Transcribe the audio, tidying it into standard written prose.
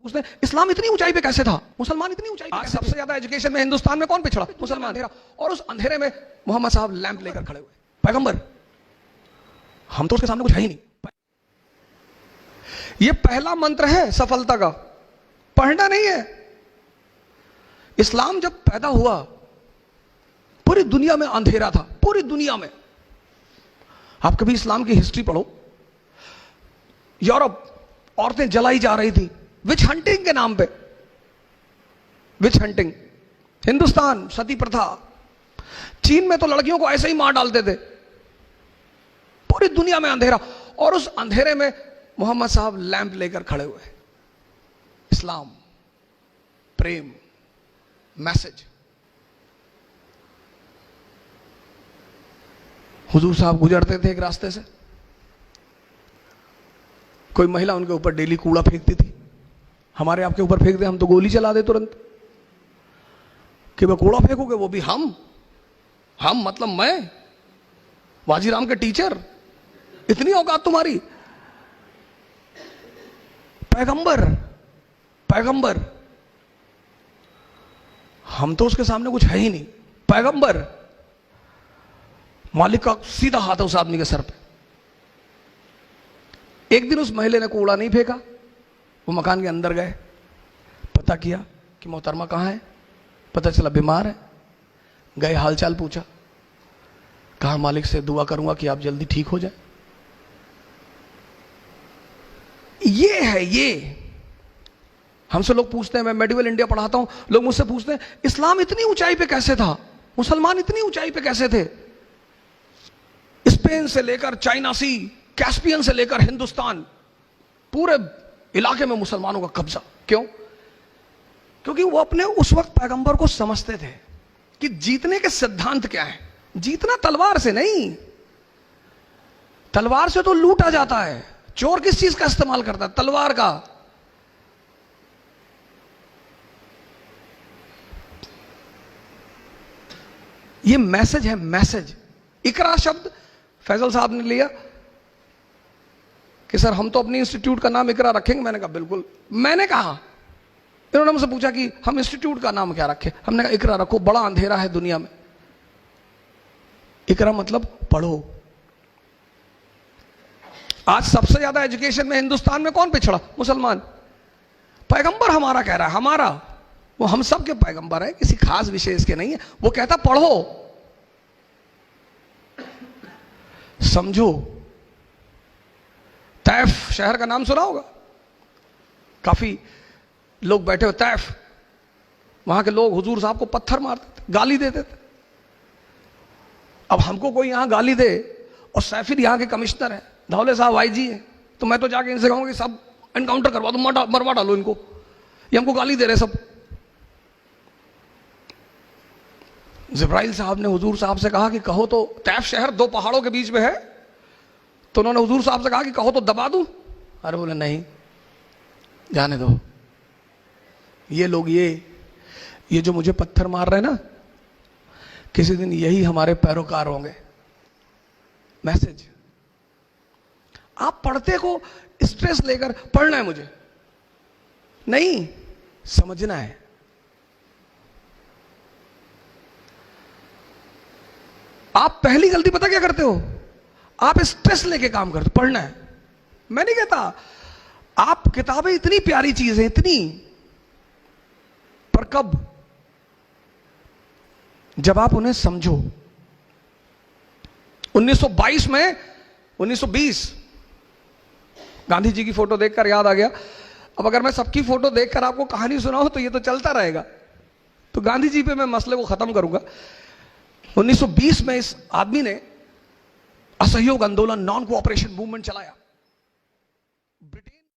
उसने इस्लाम इतनी ऊंचाई पे कैसे था, मुसलमान इतनी ऊंचाई पे कैसे? सबसे ज्यादा एजुकेशन में हिंदुस्तान में कौन पिछड़ा? मुसलमान। अंधेरा, और उस अंधेरे में मोहम्मद साहब लैंप लेकर खड़े हुए, पैगंबर। हम तो उसके सामने कुछ है ही नहीं। ये पहला मंत्र है सफलता का, पढ़ना नहीं है। इस्लाम जब पैदा हुआ पूरी दुनिया में अंधेरा था, पूरी दुनिया में। आप कभी इस्लाम की हिस्ट्री पढ़ो, यूरोप औरतें जलाई जा रही थी विच हंटिंग के नाम पे, विच हंटिंग। हिंदुस्तान सती प्रथा, चीन में तो लड़कियों को ऐसे ही मार डालते थे। पूरी दुनिया में अंधेरा, और उस अंधेरे में मोहम्मद साहब लैंप लेकर खड़े हुए। इस्लाम, प्रेम, मैसेज। हुजूर साहब गुजरते थे एक रास्ते से, कोई महिला उनके ऊपर डेली कूड़ा फेंकती थी। हमारे आपके ऊपर फेंक दे, हम तो गोली चला दे तुरंत कि मैं कूड़ा फेंकोगे, वो भी हम मतलब मैं, वाजीराम के टीचर, इतनी औकात तुम्हारी? पैगंबर, पैगंबर। हम तो उसके सामने कुछ है ही नहीं। पैगंबर, मालिक का सीधा हाथ है उस आदमी के सर पे। एक दिन उस महिला ने कूड़ा नहीं फेंका, वो मकान के अंदर गए, पता किया कि मोहतरमा कहां है, पता चला बीमार है। गए, हालचाल पूछा, कहा मालिक से दुआ करूंगा कि आप जल्दी ठीक हो जाए। ये है, ये हमसे लोग पूछते हैं, मैं मेडिवल इंडिया पढ़ाता हूं, लोग मुझसे पूछते हैं इस्लाम इतनी ऊंचाई पे कैसे था, मुसलमान इतनी ऊंचाई पे कैसे थे? स्पेन से लेकर चाइना सी, कैस्पियन से लेकर हिंदुस्तान, पूरे इलाके में मुसलमानों का कब्जा। क्यों? क्योंकि वो अपने उस वक्त पैगंबर को समझते थे कि जीतने के सिद्धांत क्या है। जीतना तलवार से नहीं, तलवार से तो लूटा जाता है। चोर किस चीज का इस्तेमाल करता है? तलवार का। ये मैसेज है, मैसेज। इकरा शब्द फैजल साहब ने लिया कि सर हम तो अपनी इंस्टीट्यूट का नाम इकरा रखेंगे। मैंने कहा बिल्कुल। मैंने कहा, इन्होंने मुझसे पूछा कि हम इंस्टीट्यूट का नाम क्या रखें, हमने कहा इकरा रखो, बड़ा अंधेरा है दुनिया में। इकरा मतलब पढ़ो। आज सबसे ज्यादा एजुकेशन में हिंदुस्तान में कौन पिछड़ा? मुसलमान। पैगंबर हमारा कह रहा है, हमारा, वो हम सब के पैगंबर है, किसी खास विशेष के नहीं है। वो कहता पढ़ो, समझो। तैफ शहर का नाम सुना होगा, काफी लोग बैठे हो तैफ। वहां के लोग हुजूर साहब को पत्थर मारते थे, गाली देते थे। अब हमको कोई यहां गाली दे, और सैफिर यहां के कमिश्नर है, धौले साहब आईजी है, तो मैं तो जाके इनसे कहूंगा कि सब एनकाउंटर करवा दो, मरवा डालो इनको, ये हमको गाली दे रहे सब। जिब्राइल साहब ने हुजूर साहब से कहा कि कहो तो, तैफ शहर दो पहाड़ों के बीच में है, तो उन्होंने हुजूर साहब से कहा कि कहो तो दबा दूं। अरे बोले नहीं, जाने दो। ये लोग, ये जो मुझे पत्थर मार रहे हैं ना, किसी दिन यही हमारे पैरोकार होंगे। मैसेज। आप पढ़ते को स्ट्रेस लेकर पढ़ना है मुझे नहीं, समझना है। आप पहली गलती पता क्या करते हो? आप स्ट्रेस लेके काम करते। पढ़ना है, मैं नहीं कहता, आप किताबें इतनी प्यारी चीज है, इतनी, पर कब? जब आप उन्हें समझो। 1922 में, 1920, गांधी जी की फोटो देखकर याद आ गया। अब अगर मैं सबकी फोटो देखकर आपको कहानी सुनाऊं तो ये तो चलता रहेगा, तो गांधी जी पे मैं मसले को खत्म करूंगा। 1920 में इस आदमी ने असहयोग आंदोलन, नॉन कोऑपरेशन मूवमेंट चलाया।